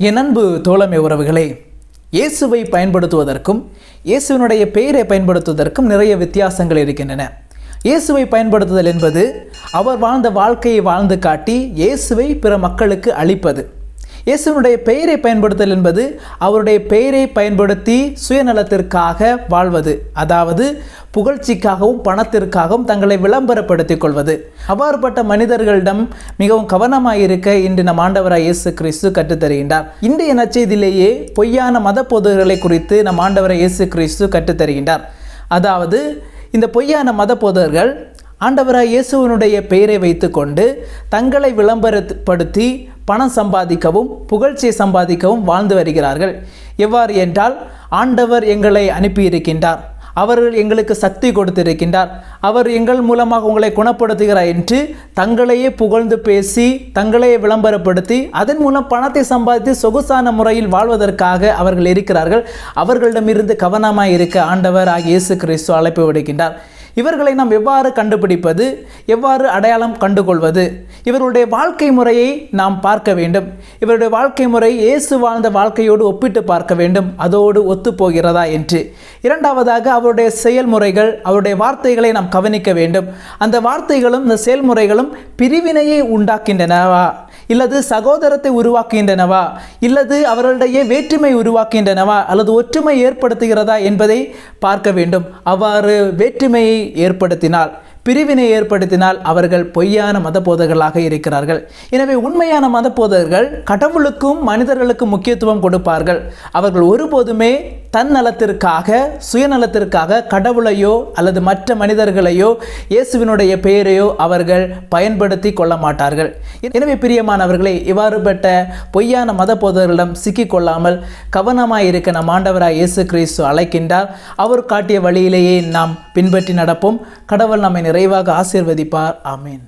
என் அன்பு தோழமை உறவுகளே, இயேசுவை பயன்படுத்துவதற்கும் இயேசுவினுடைய பெயரை பயன்படுத்துவதற்கும் நிறைய வித்தியாசங்கள் இருக்கின்றன. இயேசுவை பயன்படுத்துதல் என்பது அவர் வாழ்ந்த வாழ்க்கையை வாழ்ந்து காட்டி இயேசுவை பிற மக்களுக்கு அளிப்பது. இயேசுவினுடைய பெயரை பயன்படுத்தல் என்பது அவருடைய பெயரை பயன்படுத்தி சுயநலத்திற்காக வாழ்வது, அதாவது புகழ்ச்சிக்காகவும் பணத்திற்காகவும் தங்களை விளம்பரப்படுத்திக் கொள்வது. அவ்வாறுபட்ட மனிதர்களிடம் மிகவும் கவனமாயிருக்க இன்று நம் ஆண்டவராய் இயேசு கிறிஸ்து கற்றுத்தருகின்றார். இன்றைய நற்செய்தியிலேயே பொய்யான மத போதகர்களை குறித்து நம் ஆண்டவராய் இயேசு கிறிஸ்து கற்றுத்தருகின்றார். அதாவது இந்த பொய்யான மத போதகர்கள் ஆண்டவராய் இயேசுவினுடைய பெயரை வைத்து கொண்டு தங்களை விளம்பரப்படுத்தி பணம் சம்பாதிக்கவும் புகழ்ச்சியை சம்பாதிக்கவும் வாழ்ந்து வருகிறார்கள். எவ்வாறு என்றால், ஆண்டவர் எங்களை அனுப்பியிருக்கின்றார், அவர் எங்களுக்கு சக்தி கொடுத்திருக்கின்றார், அவர் எங்கள் மூலமாக உங்களை குணப்படுத்துகிறார் என்று தங்களையே புகழ்ந்து பேசி தங்களையே விளம்பரப்படுத்தி அதன் மூலம் பணத்தை சம்பாதித்து சொகுசான முறையில் வாழ்வதற்காக அவர்கள் இருக்கிறார்கள். அவர்களிடமிருந்து கவனமாக இருக்க ஆண்டவர் ஆகிய இயேசு கிறிஸ்து அழைப்பு விடுக்கின்றார். இவர்களை நாம் எவ்வாறு கண்டுபிடிப்பது, எவ்வாறு அடையாளம் கண்டுகொள்வது? இவருடைய வாழ்க்கை முறையை நாம் பார்க்க வேண்டும். இவருடைய வாழ்க்கை முறை இயேசு வாழ்ந்த வாழ்க்கையோடு ஒப்பிட்டு பார்க்க வேண்டும், அதோடு ஒத்து போகிறதா என்று. இரண்டாவதாக, அவருடைய செயல்முறைகள், அவருடைய வார்த்தைகளை நாம் கவனிக்க வேண்டும். அந்த வார்த்தைகளும் இந்த செயல்முறைகளும் பிரிவினையை உண்டாக்கின்றனவா, இல்லது சகோதரத்தை உருவாக்குகின்றனவா, இல்லது அவர்களுடைய வேற்றுமை உருவாக்குகின்றனவா, அல்லது ஒற்றுமை ஏற்படுத்துகிறதா என்பதை பார்க்க வேண்டும். அவ்வாறு வேற்றுமையை ஏற்படுத்தினால், பிரிவினை ஏற்படுத்தினால் அவர்கள் பொய்யான மத போதகர்களாக இருக்கிறார்கள். எனவே உண்மையான மத போதகர்கள் கடவுளுக்கும் மனிதர்களுக்கும் முக்கியத்துவம் கொடுப்பார்கள். அவர்கள் ஒருபோதுமே தன்னலத்திற்காக சுயநலத்திற்காக கடவுளையோ அல்லது மற்ற மனிதர்களையோ இயேசுவினுடைய பெயரையோ அவர்கள் பயன்படுத்தி கொள்ள மாட்டார்கள். எனவே பிரியமானவர்களே, இவ்வாறுபட்ட பொய்யான மத போதகர்களிடம் சிக்கிக்கொள்ளாமல் கவனமாயிருக்க நம் ஆண்டவராய் இயேசு கிறிஸ்து அழைக்கின்றார். அவர் காட்டிய வழியிலேயே நாம் பின்பற்றி நடப்போம். கடவுள் நம்மை நிறைவாக ஆசீர்வதிப்பார். ஆமீன்.